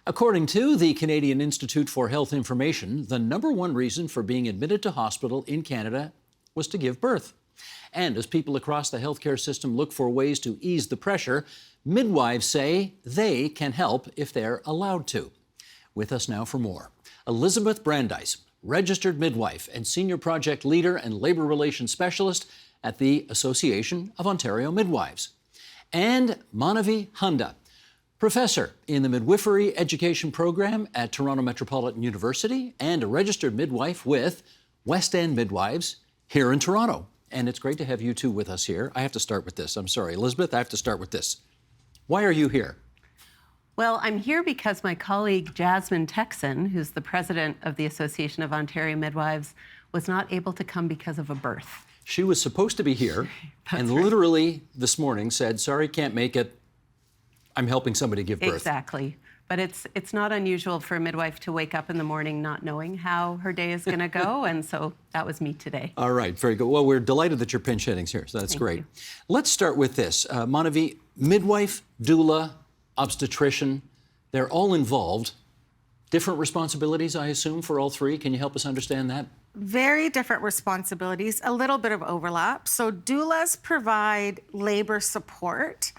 According to the Canadian Institute for Health Information, the #1 reason for being admitted to hospital in Canada was to give birth. And as people across the healthcare system look for ways to ease the pressure, midwives say they can help if they're allowed to. With us now for more, Elizabeth Brandeis, registered midwife and senior project leader and labor relations specialist at the Association of Ontario Midwives. And Manavi Handa, professor in the midwifery education program at Toronto Metropolitan University and a registered midwife with West End Midwives here in Toronto. And it's great to have you two with us here. I have to start with this. I'm sorry, Elizabeth, I have to start with this. Why are you here? Well, I'm here because my colleague Jasmine Texan, who's the president of the Association of Ontario Midwives, was not able to come because of a birth. She was supposed to be here and right. Literally this morning said, sorry, can't make it. I'm helping somebody give birth. Exactly. But it's not unusual for a midwife to wake up in the morning not knowing how her day is going to go, and so that was me today. All right, very good. Well, we're delighted that you're pinch hitting here, so that's Thank great. you. Let's start with this. Manavi, midwife, doula, obstetrician, they're all involved. Different responsibilities, I assume, for all three. Can you help us understand that? Very different responsibilities, a little bit of overlap. So doulas provide labor support.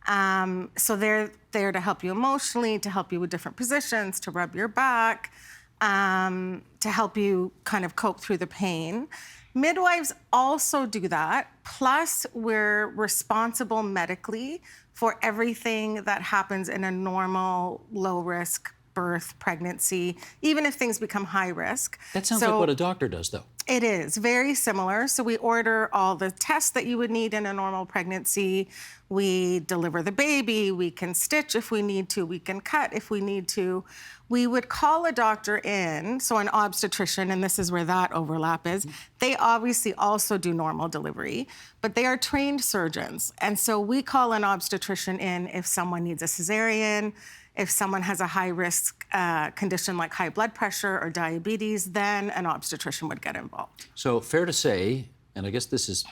So they're there to help you emotionally, to help you with different positions, to rub your back, to help you kind of cope through the pain. Midwives also do that, plus we're responsible medically for everything that happens in a normal, low-risk birth, pregnancy, even if things become high risk. That sounds like what a doctor does, though. It is very similar. So we order all the tests that you would need in a normal pregnancy. We deliver the baby. We can stitch if we need to. We can cut if we need to. We would call a doctor in, so an obstetrician, and this is where that overlap is. They obviously also do normal delivery, but they are trained surgeons. And so we call an obstetrician in if someone needs a cesarean, if someone has a high-risk condition like high blood pressure or diabetes, then an obstetrician would get involved. So fair to say, and I guess this is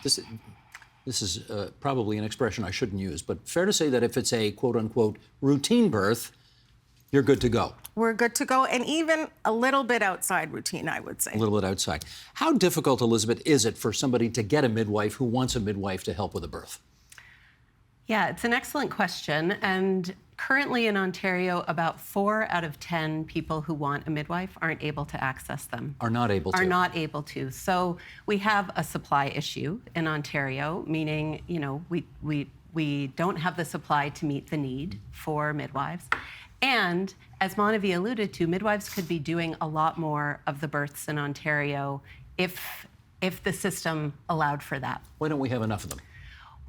probably an expression I shouldn't use, but fair to say that if it's a quote-unquote routine birth, you're good to go. We're good to go, and even a little bit outside routine, I would say. A little bit outside. How difficult, Elizabeth, is it for somebody to get a midwife who wants a midwife to help with a birth? Yeah, it's an excellent question. And currently in Ontario, about 4 out of 10 people who want a midwife aren't able to access them. Are not able to. Are not able to. So we have a supply issue in Ontario, meaning, we don't have the supply to meet the need for midwives. And as Manavi alluded to, midwives could be doing a lot more of the births in Ontario if the system allowed for that. Why don't we have enough of them?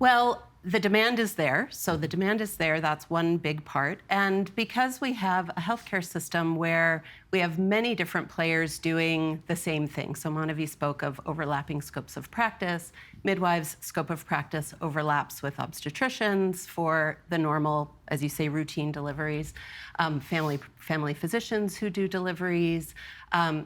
Well, the demand is there. So the demand is there. That's one big part. And because we have a healthcare system where we have many different players doing the same thing. So Manavi spoke of overlapping scopes of practice. Midwives' scope of practice overlaps with obstetricians for the normal, as you say, routine deliveries. Family physicians who do deliveries.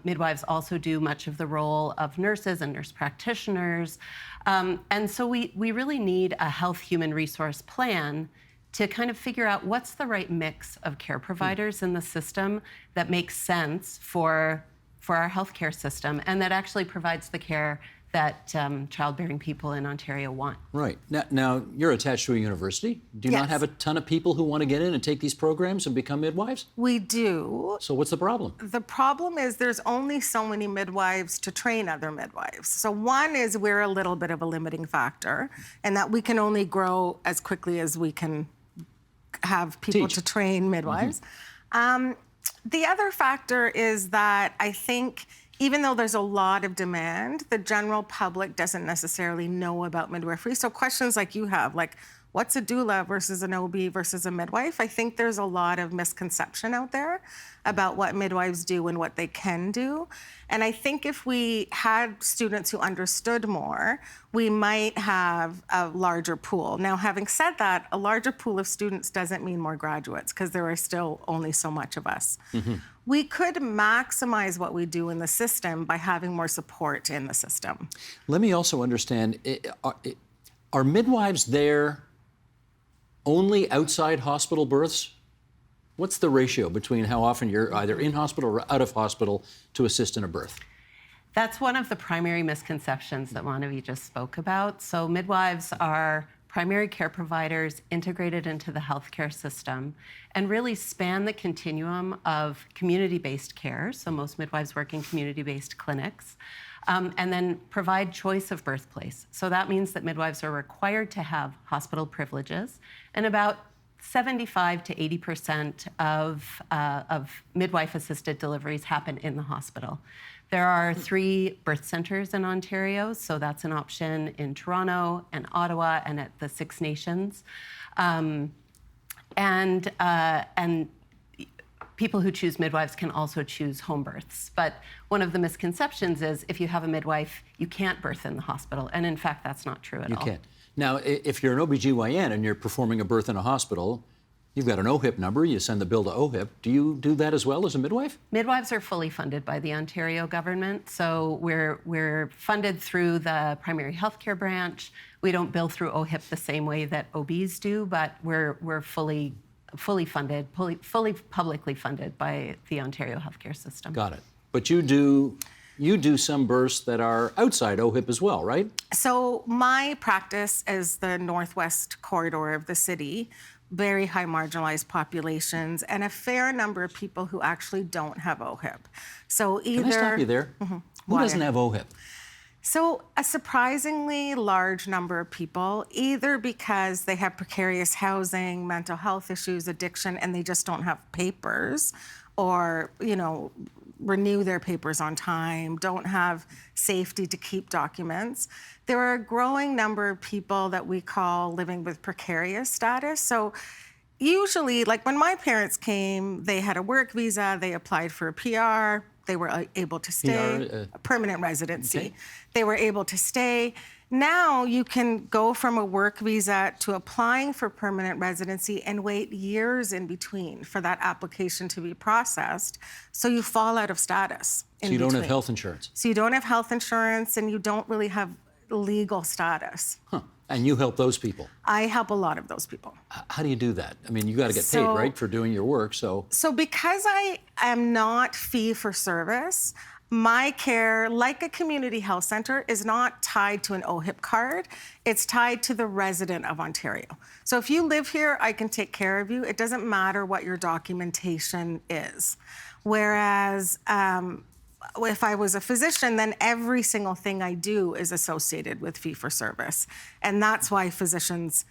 Midwives also do much of the role of nurses and nurse practitioners. And so we really need a health human resource plan to kind of figure out what's the right mix of care providers in the system that makes sense for our healthcare system and that actually provides the care that childbearing people in Ontario want. Right. Now, you're attached to a university. Do you Yes. not have a ton of people who want to get in and take these programs and become midwives? We do. So what's the problem? The problem is there's only so many midwives to train other midwives. So one is we're a little bit of a limiting factor, and that we can only grow as quickly as we can have people to train midwives. The other factor is that I think even though there's a lot of demand, the general public doesn't necessarily know about midwifery. So questions like you have, like, what's a doula versus an OB versus a midwife? I think there's a lot of misconception out there about what midwives do and what they can do. And I think if we had students who understood more, we might have a larger pool. Now, having said that, a larger pool of students doesn't mean more graduates because there are still only so much of us. We could maximize what we do in the system by having more support in the system. Let me also understand, are midwives there only outside hospital births? What's the ratio between how often you're either in hospital or out of hospital to assist in a birth? That's one of the primary misconceptions that Manavi just spoke about. So midwives are primary care providers integrated into the healthcare system and really span the continuum of community-based care. So most midwives work in community-based clinics. And then provide choice of birthplace. So that means that midwives are required to have hospital privileges, and about 75 to 80% of midwife-assisted deliveries happen in the hospital. There are 3 birth centers in Ontario, so that's an option in Toronto and Ottawa and at the Six Nations. And people who choose midwives can also choose home births. But one of the misconceptions is if you have a midwife, you can't birth in the hospital. And in fact, that's not true at all. You can't. Now, if you're an OBGYN and you're performing a birth in a hospital, you've got an OHIP number, you send the bill to OHIP. Do you do that as well as a midwife? Midwives are fully funded by the Ontario government. So we're funded through the primary healthcare branch. We don't bill through OHIP the same way that OBs do, but we're fully funded, fully publicly funded by the Ontario healthcare system. Got it. But you do some births that are outside OHIP as well, right? So my practice is the northwest corridor of the city, very high marginalized populations, and a fair number of people who actually don't have OHIP. So either... Can I stop you there? Who Why? doesn't have OHIP? So a surprisingly large number of people, either because they have precarious housing, mental health issues, addiction, and they just don't have papers, or, renew their papers on time, don't have safety to keep documents. There are a growing number of people that we call living with precarious status. So usually, like when my parents came, they had a work visa, they applied for a PR, they were able to stay, a permanent residency. Okay. They were able to stay. Now you can go from a work visa to applying for permanent residency and wait years in between for that application to be processed. So you fall out of status. So you don't have health insurance? So you don't have health insurance and you don't really have legal status. Huh. And you help those people? I help a lot of those people. How do you do that? I mean, you got to get paid, right, for doing your work, so... So because I am not fee for service, my care, like a community health center, is not tied to an OHIP card. It's tied to the resident of Ontario. So if you live here, I can take care of you. It doesn't matter what your documentation is. Whereas if I was a physician, then every single thing I do is associated with fee for service. And that's why physicians,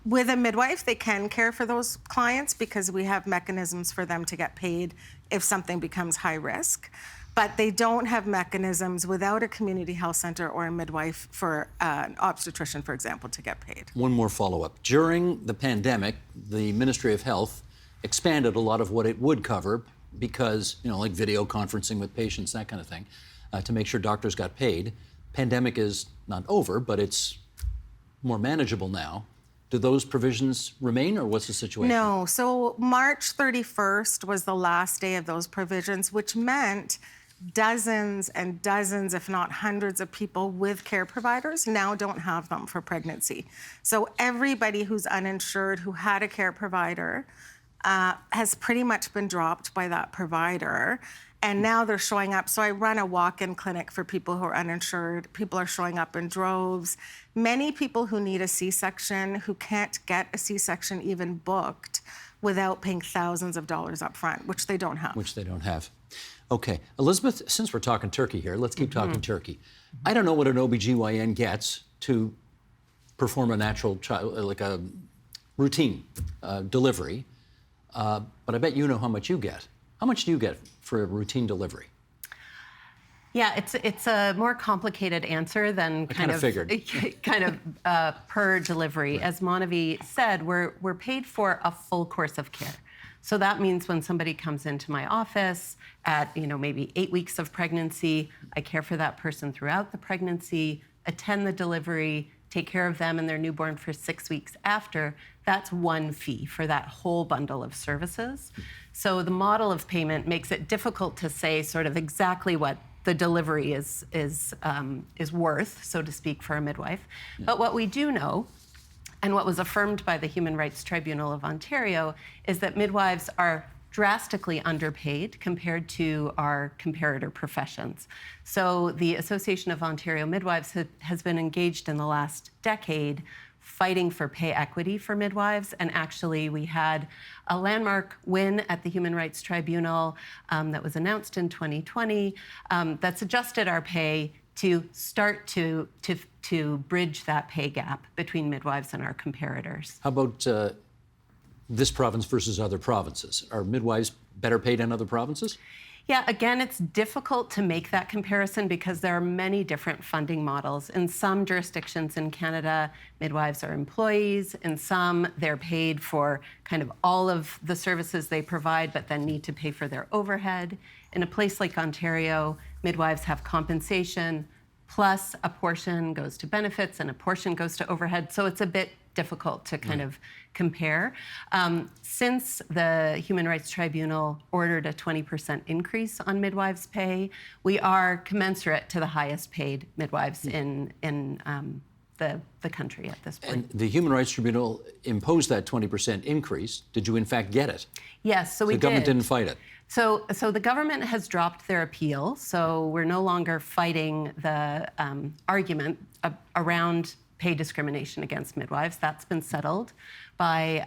with a midwife, they can care for those clients because we have mechanisms for them to get paid if something becomes high risk. But they don't have mechanisms without a community health center or a midwife for an obstetrician, for example, to get paid. One more follow-up. During the pandemic, the Ministry of Health expanded a lot of what it would cover because, like video conferencing with patients, that kind of thing, to make sure doctors got paid. Pandemic is not over, but it's more manageable now. Do those provisions remain, or what's the situation? No. So March 31st was the last day of those provisions, which meant dozens and dozens, if not hundreds of people with care providers now don't have them for pregnancy. So everybody who's uninsured who had a care provider has pretty much been dropped by that provider. And now they're showing up. So I run a walk-in clinic for people who are uninsured. People are showing up in droves. Many people who need a C-section, who can't get a C-section even booked without paying thousands of dollars up front, which they don't have. Which they don't have. Okay. Elizabeth, since we're talking turkey here, let's keep talking turkey. I don't know what an OBGYN gets to perform a natural child, like a routine delivery, but I bet you know how much you get. How much do you get for a routine delivery? Yeah, it's a more complicated answer than kind of figured. Per delivery. Right. As Manavi said, we're paid for a full course of care. So that means when somebody comes into my office at maybe 8 weeks of pregnancy, I care for that person throughout the pregnancy, attend the delivery, take care of them and their newborn for 6 weeks after. That's one fee for that whole bundle of services. So the model of payment makes it difficult to say sort of exactly what the delivery is worth, so to speak, for a midwife. Yeah. But what we do know And what was affirmed by the Human Rights Tribunal of Ontario is that midwives are drastically underpaid compared to our comparator professions. So the Association of Ontario Midwives has been engaged in the last decade fighting for pay equity for midwives. And actually, we had a landmark win at the Human Rights Tribunal that was announced in 2020 that's adjusted our pay to start to bridge that pay gap between midwives and our comparators. How about this province versus other provinces? Are midwives better paid in other provinces? Yeah, again, it's difficult to make that comparison because there are many different funding models. In some jurisdictions in Canada, midwives are employees. In some, they're paid for kind of all of the services they provide, but then need to pay for their overhead. In a place like Ontario, midwives have compensation, plus a portion goes to benefits and a portion goes to overhead. So it's a bit difficult to kind of compare. Since the Human Rights Tribunal ordered a 20% increase on midwives' pay, we are commensurate to the highest paid midwives in the country at this point. And the Human Rights Tribunal imposed that 20% increase. Did you in fact get it? Yes, so we did. The government didn't fight it? So the government has dropped their appeal, so we're no longer fighting the argument around pay discrimination against midwives. That's been settled by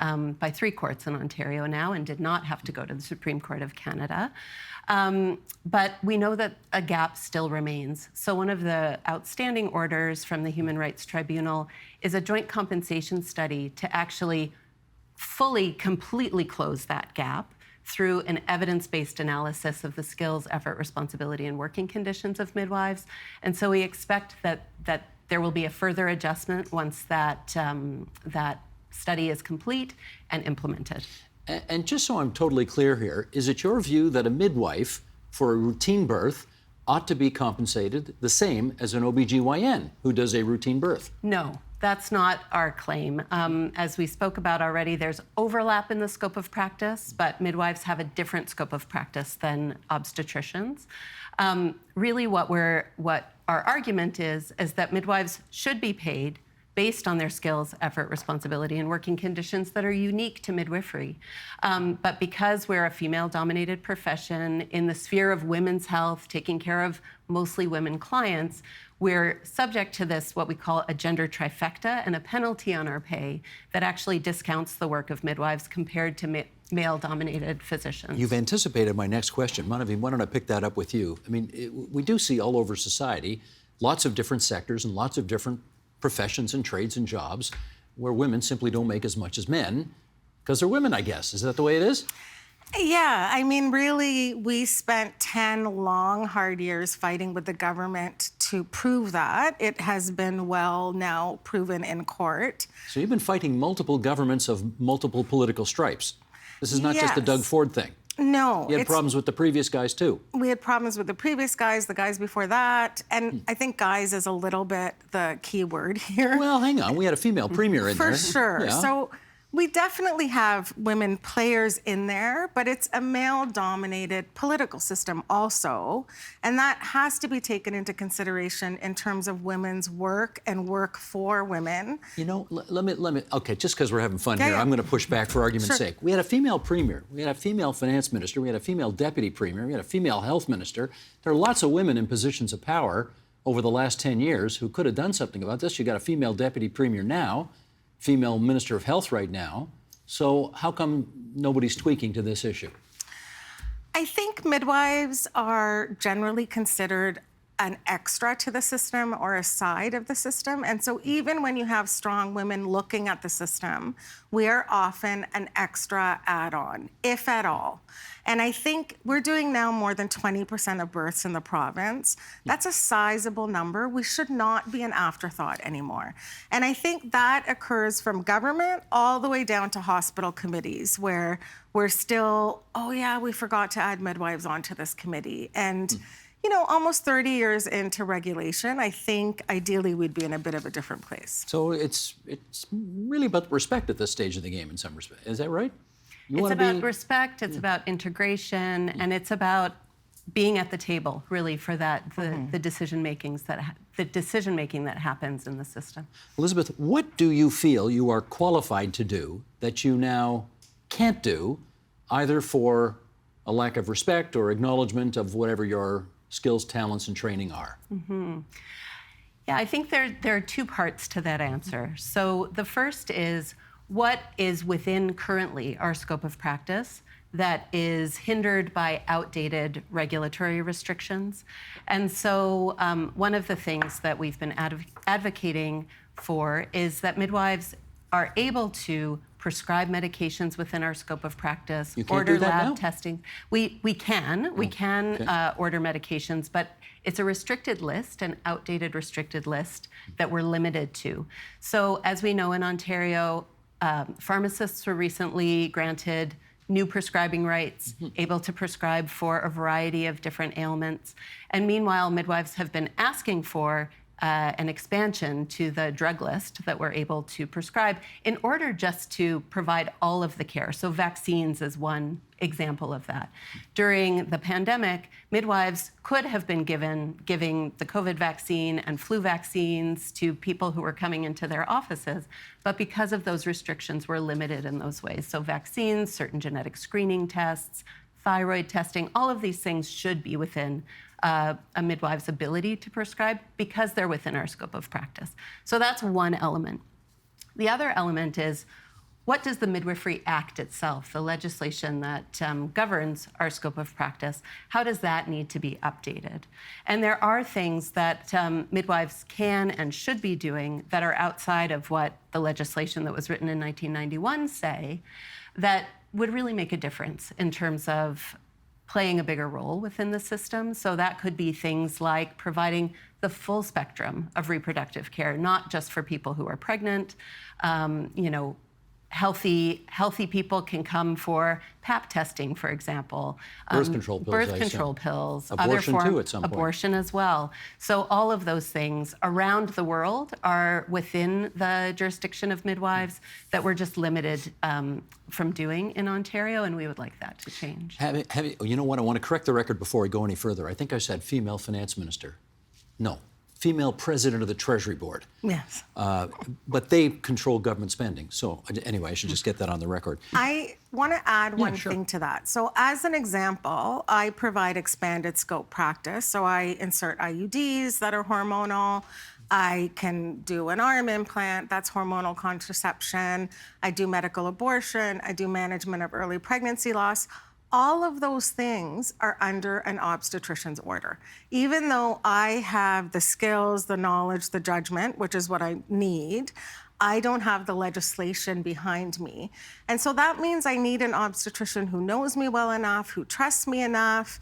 3 courts in Ontario now and did not have to go to the Supreme Court of Canada. But we know that a gap still remains. So one of the outstanding orders from the Human Rights Tribunal is a joint compensation study to actually fully, completely close that gap through an evidence-based analysis of the skills, effort, responsibility, and working conditions of midwives. And so we expect that there will be a further adjustment once that study is complete and implemented. And just so I'm totally clear here, is it your view that a midwife for a routine birth ought to be compensated the same as an OBGYN who does a routine birth? No, that's not our claim. As we spoke about already, there's overlap in the scope of practice, but midwives have a different scope of practice than obstetricians. Really what our argument is that midwives should be paid based on their skills, effort, responsibility, and working conditions that are unique to midwifery. But because we're a female-dominated profession in the sphere of women's health, taking care of mostly women clients, we're subject to this, what we call a gender trifecta, and a penalty on our pay that actually discounts the work of midwives compared to male-dominated physicians. You've anticipated my next question. Manavi, why don't I pick that up with you? I mean, we do see all over society lots of different sectors and lots of different professions and trades and jobs where women simply don't make as much as men because they're women, I guess. Is that the way it is? Yeah, I mean, really, we spent 10 long, hard years fighting with the government to prove that. It has been well now proven in court. So you've been fighting multiple governments of multiple political stripes. This is not just a Doug Ford thing. No. You had problems with the previous guys, too. We had problems with the previous guys, the guys before that, and I think guys is a little bit the key word here. Well, hang on. We had a female premier in there. For sure. Yeah. So we definitely have women players in there, but it's a male-dominated political system also, and that has to be taken into consideration in terms of women's work and work for women. You know, let me. Okay, just because we're having fun Yeah, here, yeah. I'm going to push back for argument's sake. We had a female premier, we had a female finance minister, we had a female deputy premier, we had a female health minister. There are lots of women in positions of power over the last 10 years who could have done something about this. You got a female deputy premier now, female minister of health right now. So how come nobody's tweaking to this issue? I think midwives are generally considered an extra to the system or a side of the system. And so even when you have strong women looking at the system, we are often an extra add-on, if at all. And I think we're doing now more than 20% of births in the province. That's a sizable number. We should not be an afterthought anymore. And I think that occurs from government all the way down to hospital committees where we're still, oh yeah, we forgot to add midwives onto this committee. And you know, almost 30 years into regulation, I think ideally we'd be in a bit of a different place. So it's really about respect at this stage of the game in some respect. Is that right? It's about respect, it's about integration, and it's about being at the table, really, for that the decision makings that the decision-making that happens in the system. Elizabeth, what do you feel you are qualified to do that you now can't do, either for a lack of respect or acknowledgement of whatever your skills, talents, and training are? Yeah, I think there are two parts to that answer. So the first is, what is within currently our scope of practice that is hindered by outdated regulatory restrictions? And so one of the things that we've been advocating for is that midwives are able to prescribe medications within our scope of practice, You can't order do that lab now? testing. We can okay. order medications, but it's a restricted list, an outdated restricted list that we're limited to. So as we know in Ontario, pharmacists were recently granted new prescribing rights, able to prescribe for a variety of different ailments. And meanwhile, midwives have been asking for an expansion to the drug list that we're able to prescribe in order just to provide all of the care. So vaccines is one example of that. During the pandemic, midwives could have been giving the COVID vaccine and flu vaccines to people who were coming into their offices, but because of those restrictions, we're limited in those ways. So vaccines, certain genetic screening tests, thyroid testing, all of these things should be within a midwife's ability to prescribe because they're within our scope of practice. So that's one element. The other element is, what does the Midwifery Act itself, the legislation that governs our scope of practice, how does that need to be updated? And there are things that midwives can and should be doing that are outside of what the legislation that was written in 1991 say that would really make a difference in terms of playing a bigger role within the system. So that could be things like providing the full spectrum of reproductive care, not just for people who are pregnant. Healthy people can come for Pap testing, for example. Birth control pills, Birth I control assume. pills. Abortion, too, at some point. Abortion as well. So all of those things around the world are within the jurisdiction of midwives that we're just limited from doing in Ontario, and we would like that to change. You know what? I want to correct the record before we go any further. I think I said female finance minister. No, female president of the Treasury Board. Yes. But they control government spending. So anyway, I should just get that on the record. I want to add one sure. thing to that. So as an example, I provide expanded scope practice. So I insert IUDs that are hormonal. I can do an arm implant, that's hormonal contraception. I do medical abortion. I do management of early pregnancy loss. All of those things are under an obstetrician's order. Even though I have the skills, the knowledge, the judgment, which is what I need, I don't have the legislation behind me. And so that means I need an obstetrician who knows me well enough, who trusts me enough,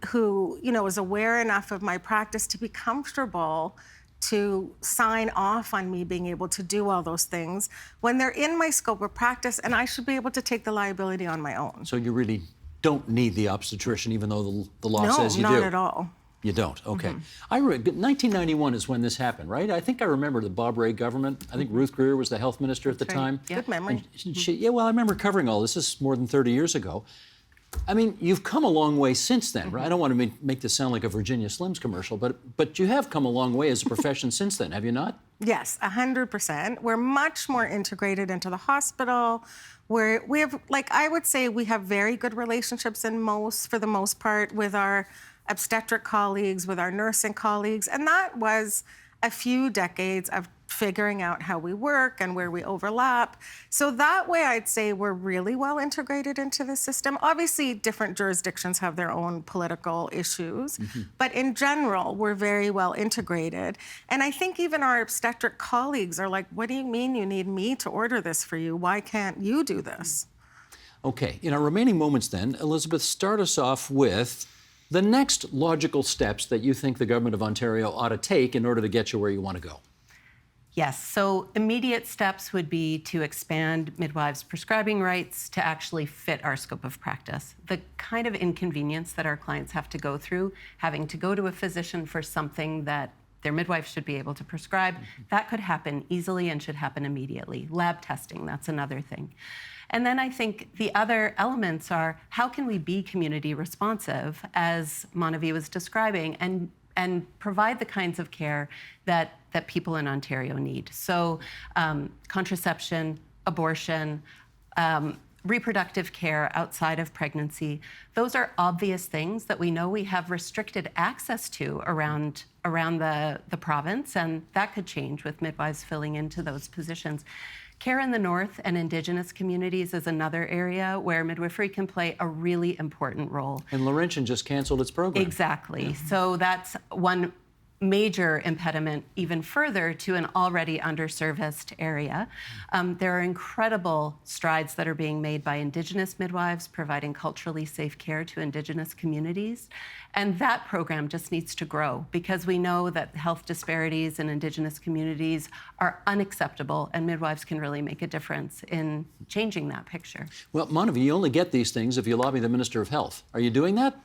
who is aware enough of my practice to be comfortable to sign off on me being able to do all those things when they're in my scope of practice, and I should be able to take the liability on my own. So you really don't need the obstetrician, even though the law says you do? No, not at all. You don't? Okay. 1991 is when this happened, right? I think I remember the Bob Rae government. I think Ruth Greer was the health minister at the right. time. Yeah. Good memory. And I remember covering all this. This is more than 30 years ago. I mean, you've come a long way since then, right? I don't want to make this sound like a Virginia Slims commercial, but you have come a long way as a profession since then, have you not? Yes, 100%. We're much more integrated into the hospital. We have, I would say we have very good relationships for the most part, with our obstetric colleagues, with our nursing colleagues, and that was a few decades of figuring out how we work and where we overlap. So that way, I'd say we're really well integrated into the system. Obviously, different jurisdictions have their own political issues, but in general, we're very well integrated. And I think even our obstetric colleagues are like, what do you mean you need me to order this for you? Why can't you do this? Okay, in our remaining moments then, Elizabeth, start us off with the next logical steps that you think the government of Ontario ought to take in order to get you where you want to go. Yes, so immediate steps would be to expand midwives' prescribing rights to actually fit our scope of practice. The kind of inconvenience that our clients have to go through, having to go to a physician for something that their midwife should be able to prescribe, that could happen easily and should happen immediately. Lab testing, that's another thing. And then I think the other elements are, how can we be community responsive, as Manavi was describing, and provide the kinds of care that people in Ontario need. So contraception, abortion, reproductive care outside of pregnancy, those are obvious things that we know we have restricted access to around the province, and that could change with midwives filling into those positions. Care in the North and Indigenous communities is another area where midwifery can play a really important role. And Laurentian just canceled its program. Exactly. Yeah. So that's one major impediment even further to an already underserviced area. There are incredible strides that are being made by Indigenous midwives providing culturally safe care to Indigenous communities. And that program just needs to grow because we know that health disparities in Indigenous communities are unacceptable, and midwives can really make a difference in changing that picture. Well, Monavi, you only get these things if you lobby the Minister of Health. Are you doing that?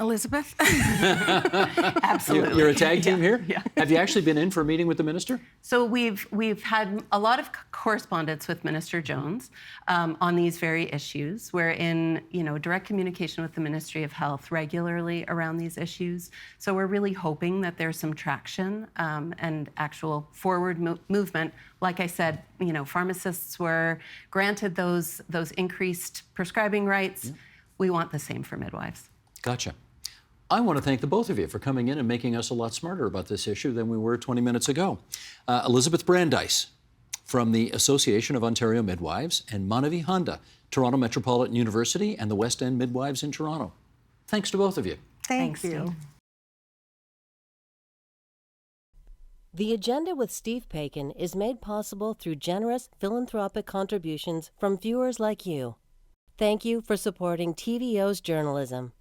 Elizabeth? Absolutely. You're a tag team here? Yeah. Have you actually been in for a meeting with the minister? So we've had a lot of correspondence with Minister Jones on these very issues. We're in direct communication with the Ministry of Health regularly around these issues. So we're really hoping that there's some traction and actual forward movement. Like I said, pharmacists were granted those increased prescribing rights. Yeah. We want the same for midwives. Gotcha. I want to thank the both of you for coming in and making us a lot smarter about this issue than we were 20 minutes ago. Elizabeth Brandeis from the Association of Ontario Midwives and Monavi Honda, Toronto Metropolitan University and the West End Midwives in Toronto. Thanks to both of you. Thank you. Steve. The Agenda with Steve Paikin is made possible through generous philanthropic contributions from viewers like you. Thank you for supporting TVO's journalism.